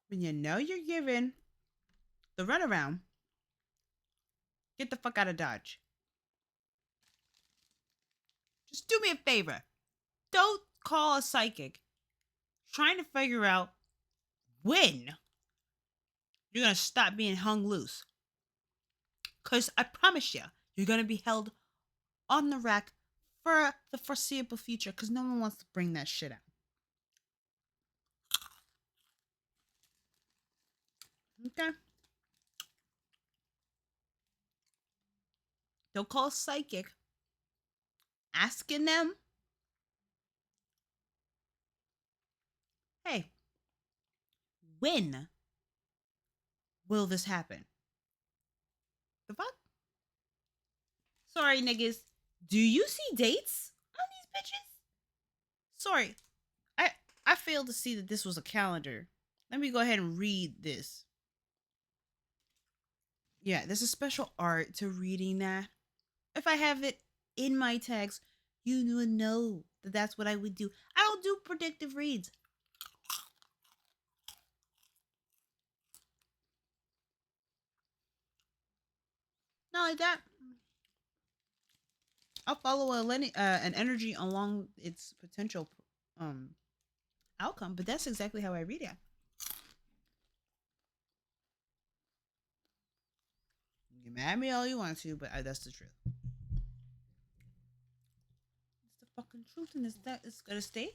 When you know you're given the runaround, get the fuck out of Dodge. Just do me a favor. Don't call a psychic trying to figure out when you're gonna stop being hung loose. Cause I promise you, you're gonna be held on the rack for the foreseeable future. Cause no one wants to bring that shit out. Okay. Don't call a psychic asking them, hey, when will this happen? The fuck? Sorry, niggas. Do you see dates on these bitches? Sorry, I I failed to see that this was a calendar. Let me go ahead and read this. Yeah, there's a special art to reading that. If I have it in my text, you would know that that's what I would do. I don't do predictive reads. Not like that. I'll follow an energy along its potential um outcome, but that's exactly how I read it. You can mad at me all you want to, but that's the truth. It's the fucking truth, and it's gonna stay.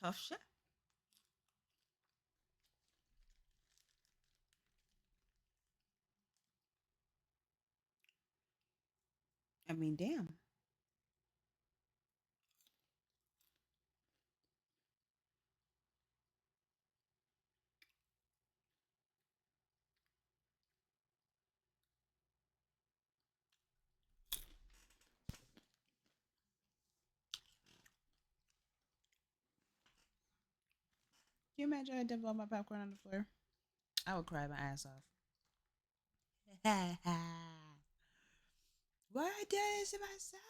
Tough shit. I mean, damn. Can you imagine I dumped all my popcorn on the floor? I would cry my ass off. Why I did this to myself?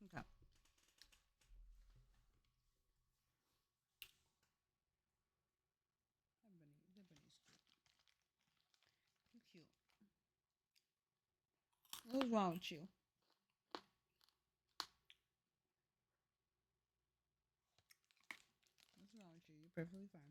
Okay. That bunny's cute. You cute. What's wrong with you? What's wrong with you? You're perfectly fine.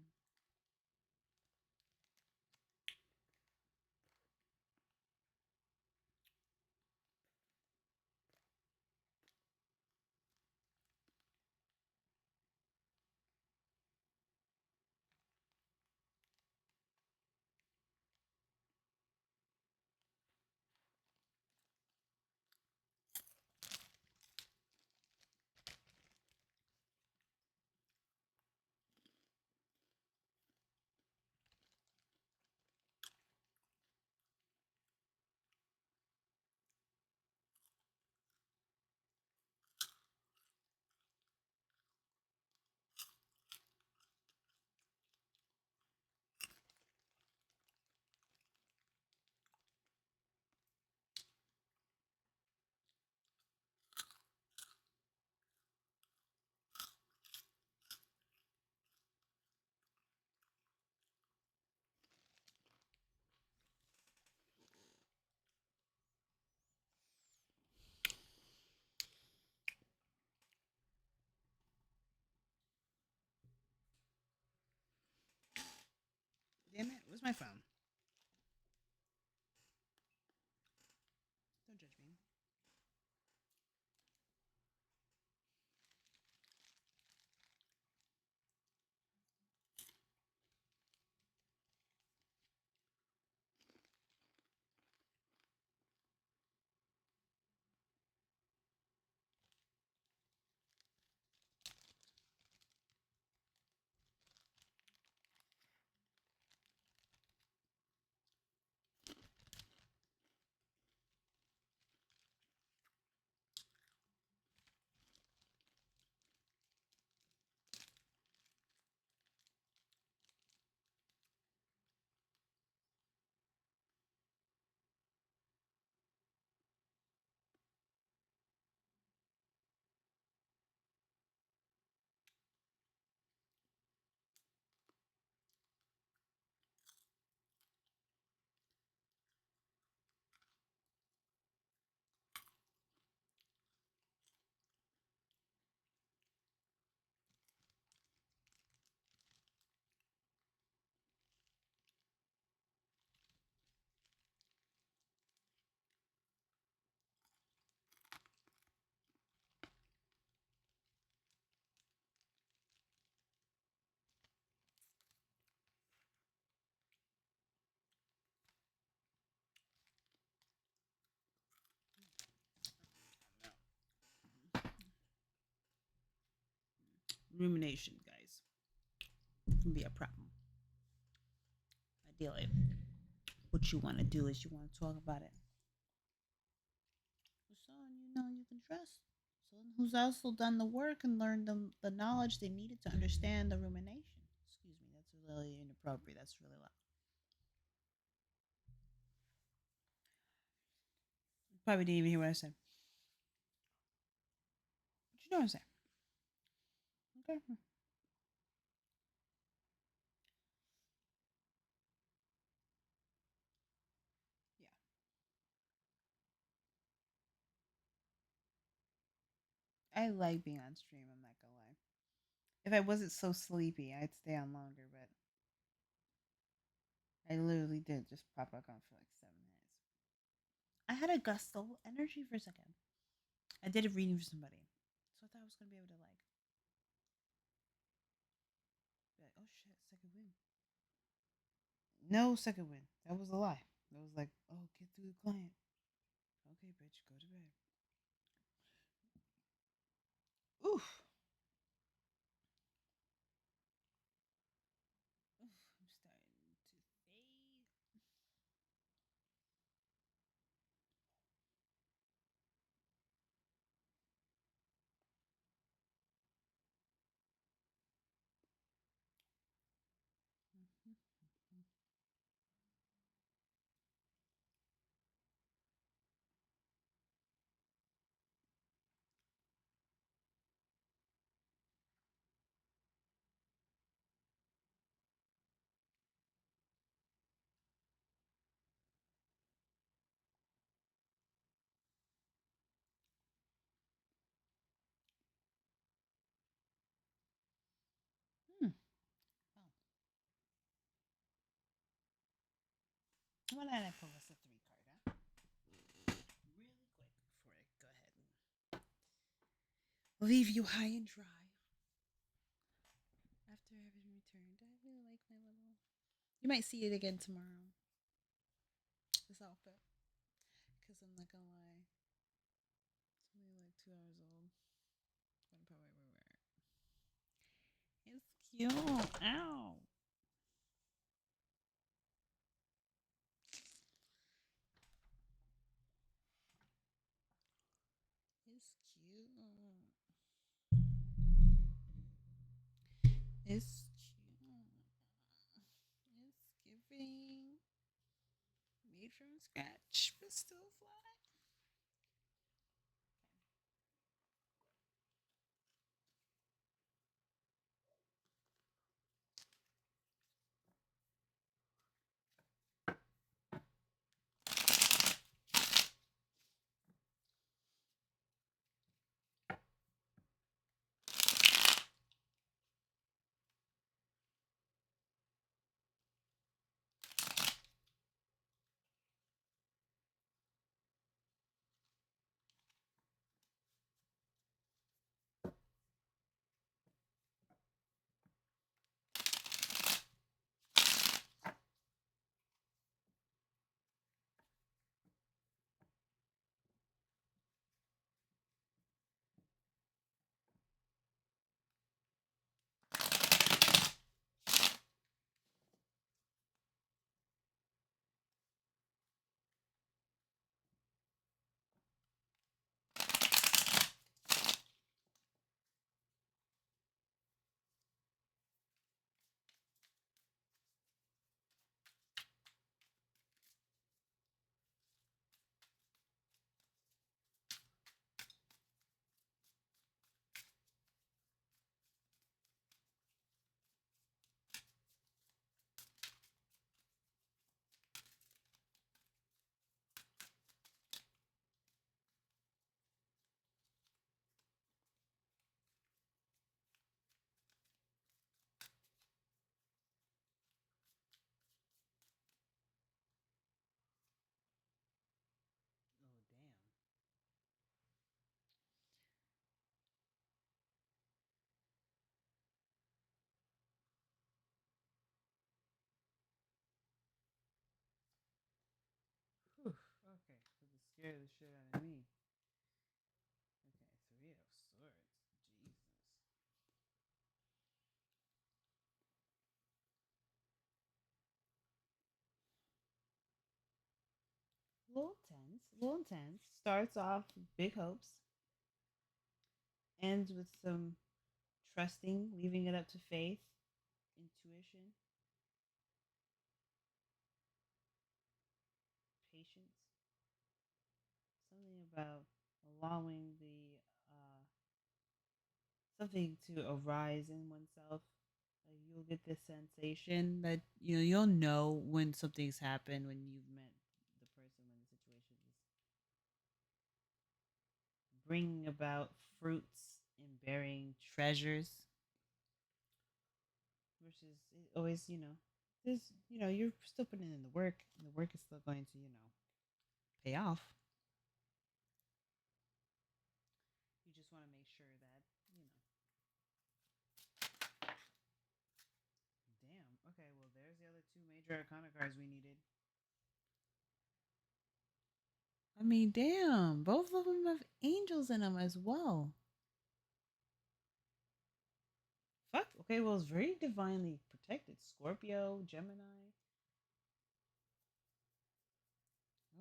Damn it. Where's my phone? Don't judge me. Rumination, guys, can be a problem. Ideally, what you want to do is you want to talk about it with someone you know you can trust. Someone who's also done the work and learned the knowledge they needed to understand the rumination. Excuse me, that's really inappropriate. That's really loud. Probably didn't even hear what I said. But you know what I'm saying. Okay. Yeah. I like being on stream, I'm not gonna lie. If I wasn't so sleepy, I'd stay on longer, but I literally did just pop back on for like 7 minutes. I had a gust of energy for a second. I did a reading for somebody. So I thought I was gonna be able to like, oh shit, second win. No second win. That was a lie. That was like, oh, get through the client. Okay, bitch, go to bed. Oof. Oof, I'm starting to fade. Hmm. Oh. Why not I pull us a 3 card, huh? Really quick before I go ahead and leave you high and dry. After having returned, I really like my little. You might see it again tomorrow. This outfit, because I'm not gonna lie, it's only like 2 hours old. But I'm probably wear it. It's cute. Ow. It's cute. It's cute. It's giving. Made from scratch, but still fly. Oh damn. Whew. Okay, so to scare the shit out of me. Okay, 3 of Swords. Jesus. It's a little intense. Starts off with big hopes, ends with some trusting, leaving it up to faith, intuition, patience. Something about allowing the something to arise in oneself. Like you'll get this sensation that you'll know when something's happened when you've met the person when the situation is bringing about fruits and bearing treasures versus it always there's you're still putting in the work and the work is still going to pay off. You just want to make sure that damn. Okay, well, there's the other two major arcana cards we needed. I mean, damn, both of them have angels in them as well. Fuck. Okay, well, it's very divinely protected. Scorpio, Gemini.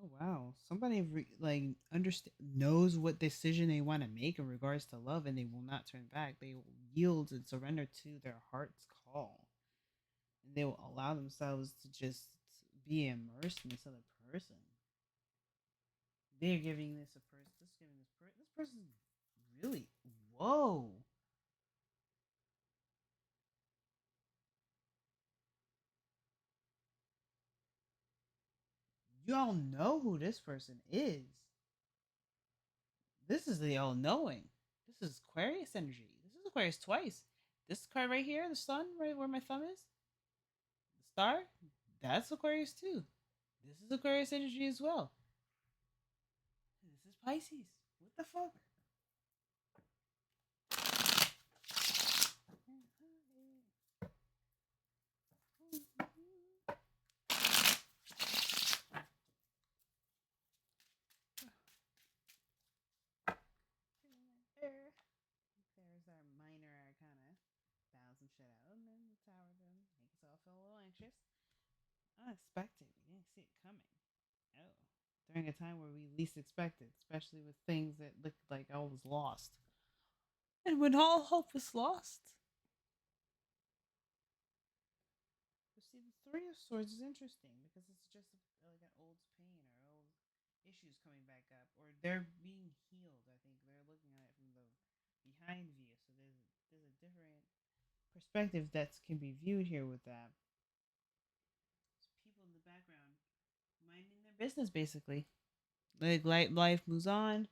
Oh wow, somebody like understand knows what decision they want to make in regards to love, and they will not turn back. They will yield and surrender to their heart's call, and they will allow themselves to just be immersed in this other person. They're giving this a person. This giving this person really. Whoa. You all know who this person is. This is the all knowing. This is Aquarius energy. This is Aquarius twice. This card right here, the sun, right where my thumb is, the star, that's Aquarius too. This is Aquarius energy as well. This is Pisces. What the fuck? There's our minor arcana. Balance some shit out. And then the tower then make us all feel a little anxious. Unexpected. We didn't see it coming. Oh. During a time where we least expected, especially with things that looked like all was lost. And when all hope was lost. But see, the Three of Swords is interesting because it's just like an old pain or old issues coming back up, or they're being healed. I think they're looking at it from the behind view, so there's a different perspective that can be viewed here with that. It's people in the background minding their business, basically. Like life moves on.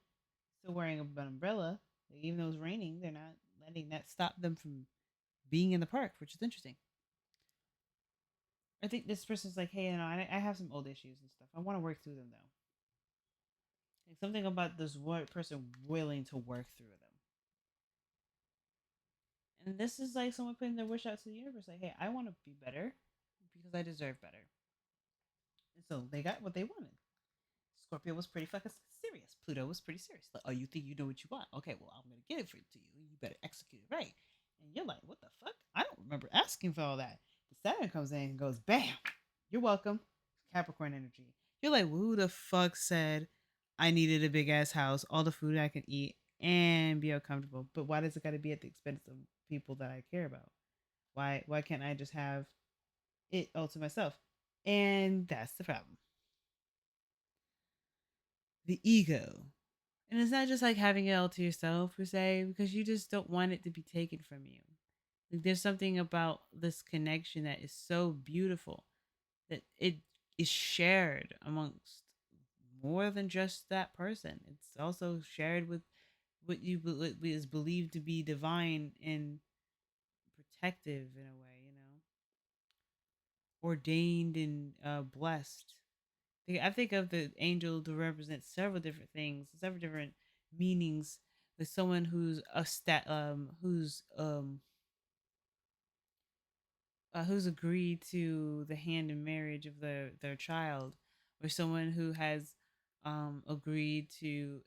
Still wearing an umbrella, like, even though it's raining, they're not letting that stop them from being in the park, which is interesting. I think this person's like, hey, I have some old issues and stuff. I want to work through them though. Like something about this person willing to work through them. And this is like someone putting their wish out to the universe, like, hey, I want to be better because I deserve better. And so they got what they wanted. Scorpio was pretty fucking serious. Pluto was pretty serious. Like, oh, you think you know what you want? Okay, well, I'm gonna get it for you to you. You better execute it right. And you're like, what the fuck? I don't remember asking for all that. The Saturn comes in and goes, bam, you're welcome. Capricorn energy. You're like, who the fuck said I needed a big ass house, all the food I can eat, and be uncomfortable? But why does it got to be at the expense of people that I care about? Why can't I just have it all to myself? And that's the problem. The ego. And it's not just like having it all to yourself per se, because you just don't want it to be taken from you. Like there's something about this connection that is so beautiful that it is shared amongst more than just that person. It's also shared with what is believed to be divine and protective in a way, ordained and blessed. I think of the angel to represent several different things, several different meanings. With someone who's agreed to the hand in marriage of their child, or someone who has agreed to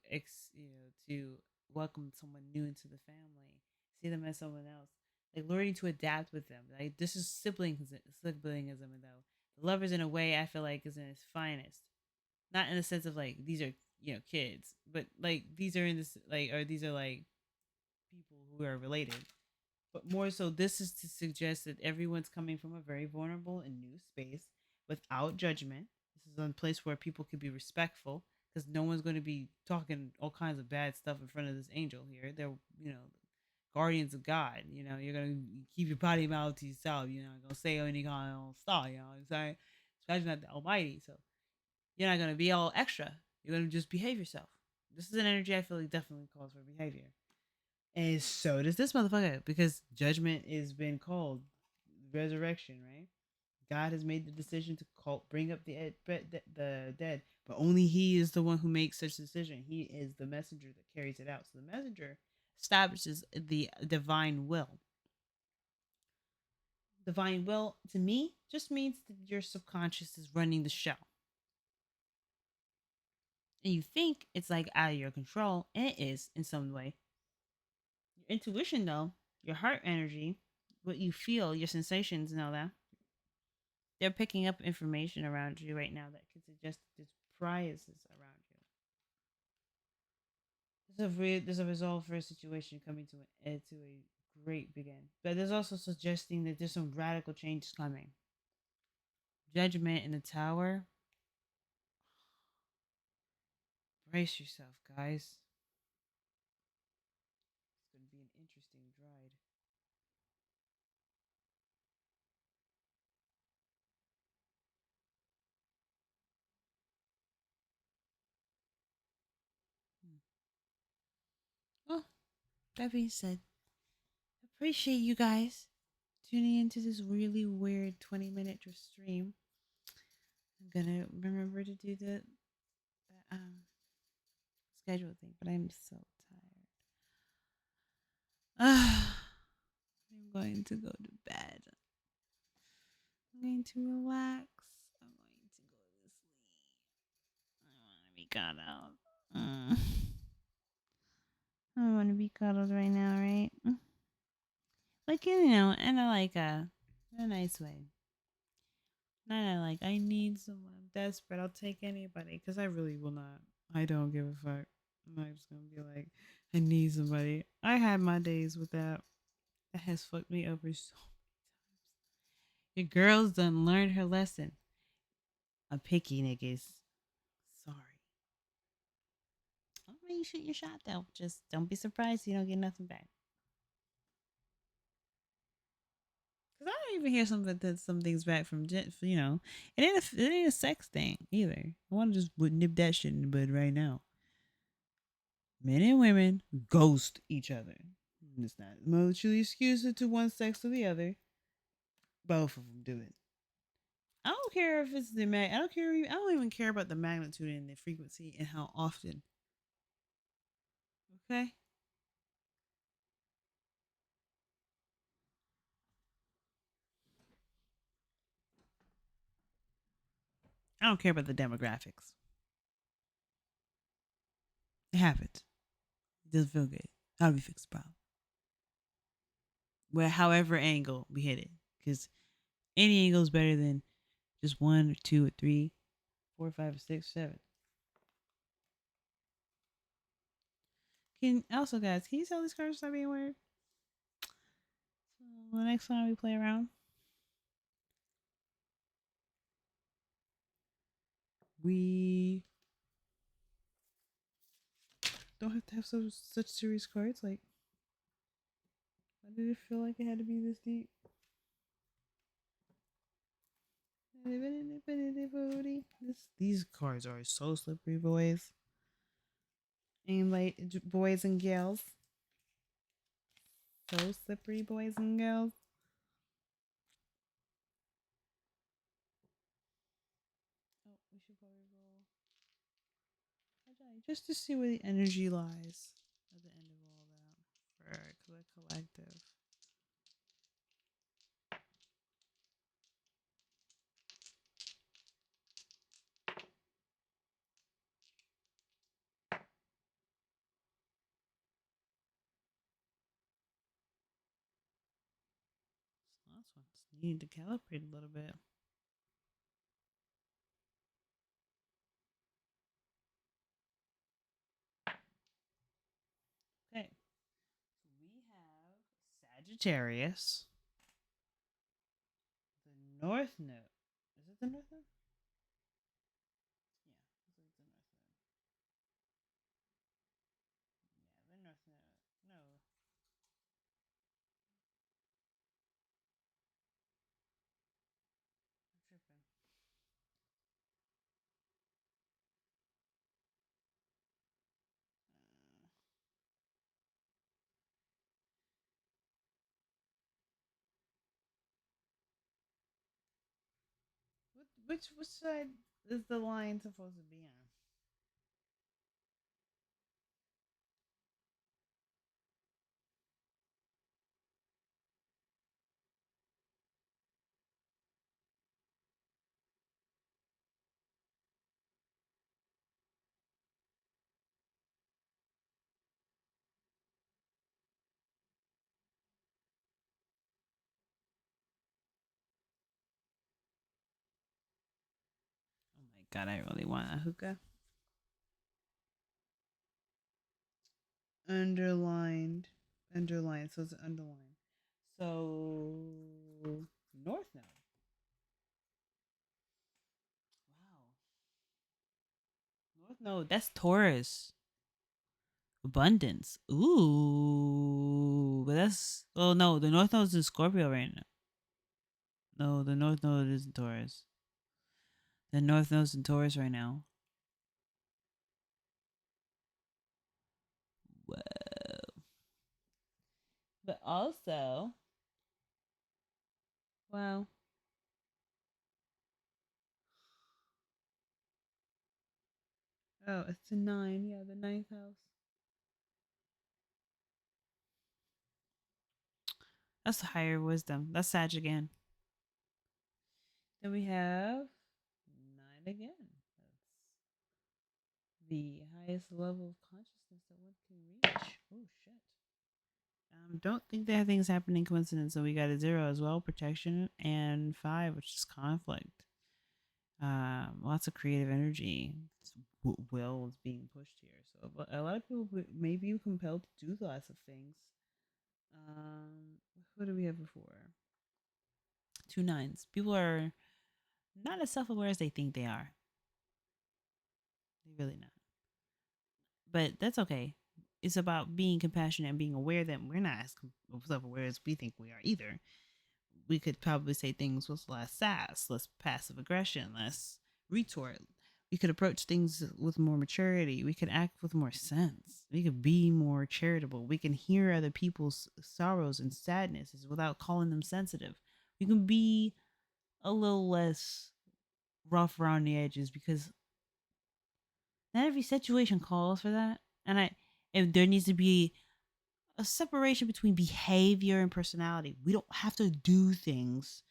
to welcome someone new into the family, see them as someone else, like learning to adapt with them. Like this is siblingism, though. The lovers, in a way, I feel like is in its finest. Not in the sense of like these are kids, but like these are in this like or these are like people who are related. But more so, this is to suggest that everyone's coming from a very vulnerable and new space without judgment. This is a place where people can be respectful because no one's going to be talking all kinds of bad stuff in front of this angel here. They're, guardians of God. You're going to keep your potty mouth to yourself. You're not going to say any kind of stuff. You know what I'm saying? Especially not the Almighty. So you're not going to be all extra. You're going to just behave yourself. This is an energy I feel like definitely calls for behavior. And so does this motherfucker because judgment has been called resurrection, right? God has made the decision to bring up the dead, but only He is the one who makes such a decision. He is the messenger that carries it out. So the messenger establishes the divine will. Divine will to me just means that your subconscious is running the show. And you think it's like out of your control, and it is in some way. Your intuition, though, your heart energy, what you feel, your sensations, and all that, they're picking up information around you right now that could suggest that there's biases around you. There's a resolve for a situation coming to a great begin, but there's also suggesting that there's some radical changes coming. Judgment in the tower. Brace yourself, guys. It's going to be an interesting ride. Well, that being said, appreciate you guys tuning into this really weird 20-minute stream. I'm gonna remember to do the schedule thing, but I'm so tired. I'm going to go to bed. I'm going to relax. I'm going to go to sleep. I want to be cuddled. I want to be cuddled right now, right? Like in a nice way. Not like I need someone. I'm desperate. I'll take anybody because I really will not. I don't give a fuck. I'm not just gonna be like, I need somebody. I had my days with that. That has fucked me over so many times. Your girl's done learned her lesson. A picky niggas. Sorry. I mean, you shoot your shot though. Just don't be surprised you don't get nothing back. Cause I don't even hear some things back from it ain't a sex thing either. I want to just nip that shit in the bud right now. Men and women ghost each other. It's not mutually exclusive to one sex or the other. Both of them do it. I don't care if it's I don't care. I don't even care about the magnitude and the frequency and how often. Okay. I don't care about the demographics. It happens. It doesn't feel good. How do we fix the problem? Where however angle we hit it, because any angle is better than just one or two or three, four, five, or six, seven. Can also, guys, can you tell these cards stop being weird? So the next time we play around, we don't have to have such serious cards. Like, why did it feel like it had to be this deep? These cards are so slippery, boys. And boys and girls. So slippery, boys and girls. Oh, we should probably roll just to see where the energy lies at the end of all that for the collective. So that's what's needed to calibrate a little bit. Sagittarius. The North Node. Is it the North Node? Yeah, it's the North Node. Yeah, the North Node. No. I'm tripping. Uh, which side is the line supposed to be on? Oh my god, I really want a hookah. Underlined. Underlined. So it's underlined. So North Node. Wow. North Node. That's Taurus. Abundance. Ooh. But that's oh no, the North Node is in Scorpio right now. No, the North Node isn't Taurus. The North Node's in Taurus right now. Whoa. But also, wow. Oh, it's a nine. Yeah, the ninth house. That's higher wisdom. That's Sag again. Then we have nine again. That's the highest level of consciousness that one can reach. Oh shit. Don't think that things happen in coincidence. So we got a zero as well, protection, and five, which is conflict. Lots of creative energy. Will is being pushed here. So a lot of people may be compelled to do lots of things. What do we have before? Two nines. People are not as self-aware as they think they are. They're really not. But that's okay. It's about being compassionate and being aware that we're not as self-aware as we think we are either. We could probably say things with less sass, less passive aggression, less retort. We could approach things with more maturity. We could act with more sense. We could be more charitable. We can hear other people's sorrows and sadnesses without calling them sensitive. We can be a little less rough around the edges because not every situation calls for that. And if there needs to be a separation between behavior and personality. We don't have to do things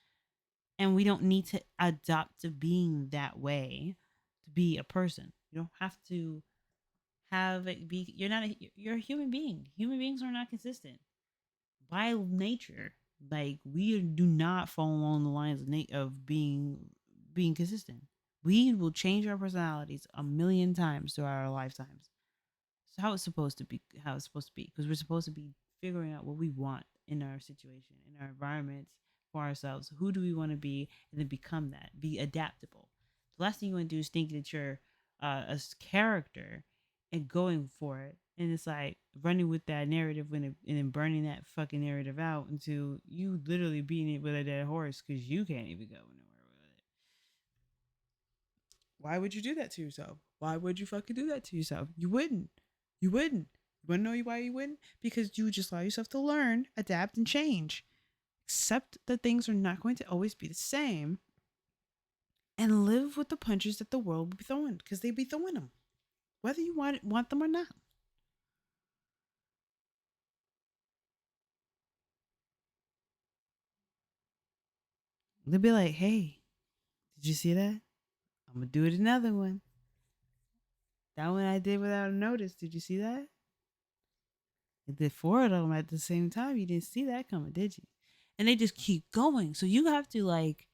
and we don't need to adopt to being that way to be a person. You don't have to have it be you're a human being. Human beings are not consistent by nature. Like we do not fall along the lines of being consistent. We will change our personalities a million times throughout our lifetimes. So how it's supposed to be, how it's supposed to be, because we're supposed to be figuring out what we want in our situation, in our environments, for ourselves. Who do we want to be, and then become that. Be adaptable. The last thing you want to do is think that you're a character and going for it, and it's like running with that narrative and then burning that fucking narrative out until you literally beating it with a dead horse because you can't even go nowhere with it. Why would you do that to yourself? Why would you fucking do that to yourself? You wouldn't. You wouldn't. You wanna know why you wouldn't? Because you just allow yourself to learn, adapt, and change. Accept that things are not going to always be the same and live with the punches that the world will be throwing because they be throwing them, whether you want them or not. They'll be like, hey, did you see that? I'm going to do it another one. That one I did without a notice. Did you see that? I did four of them at the same time. You didn't see that coming, did you? And they just keep going. So you have to like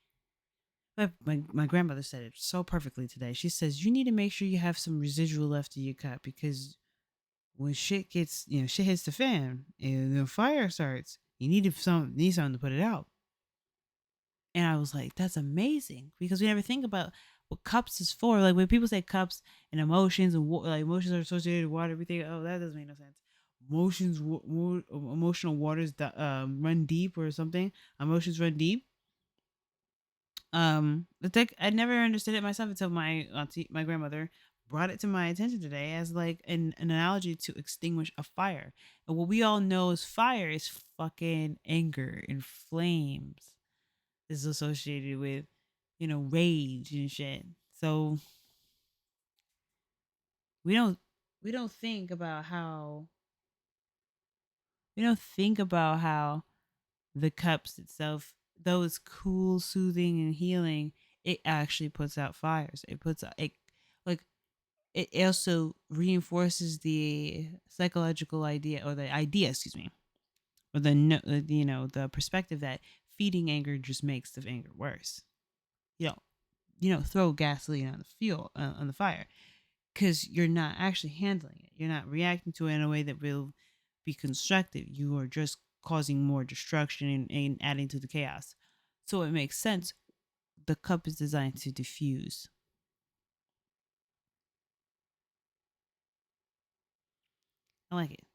my grandmother said it so perfectly today. She says you need to make sure you have some residual left in your cup because when shit gets shit hits the fan and the fire starts, You need something to put it out. And I was like, that's amazing because we never think about what cups is for. Like when people say cups and emotions and like emotions are associated with water, everything. Oh, that doesn't make no sense. Emotional waters that run deep or something. Emotions run deep. It's like I never understood it myself until my auntie, my grandmother, brought it to my attention today as like an analogy to extinguish a fire. And what we all know is fire is fucking anger and flames is associated with, rage and shit. So we don't we don't think about how we don't think about how the cups itself, though it's cool, soothing, and healing, it actually puts out fires. It puts out it like it also reinforces the psychological idea or the idea, excuse me, or the perspective that feeding anger just makes the anger worse. You know, throw gasoline on the fuel on the fire because you're not actually handling it. You're not reacting to it in a way that will be constructive. You are just causing more destruction and adding to the chaos. So it makes sense. The cup is designed to diffuse. I like it.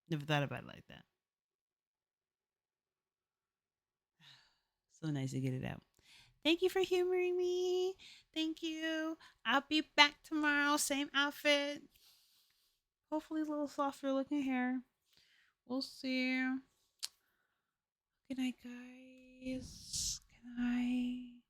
Never thought about it like that. So nice to get it out. Thank you for humoring me. Thank you. I'll be back tomorrow. Same outfit. Hopefully, a little softer looking hair. We'll see. Good night, guys. Good night.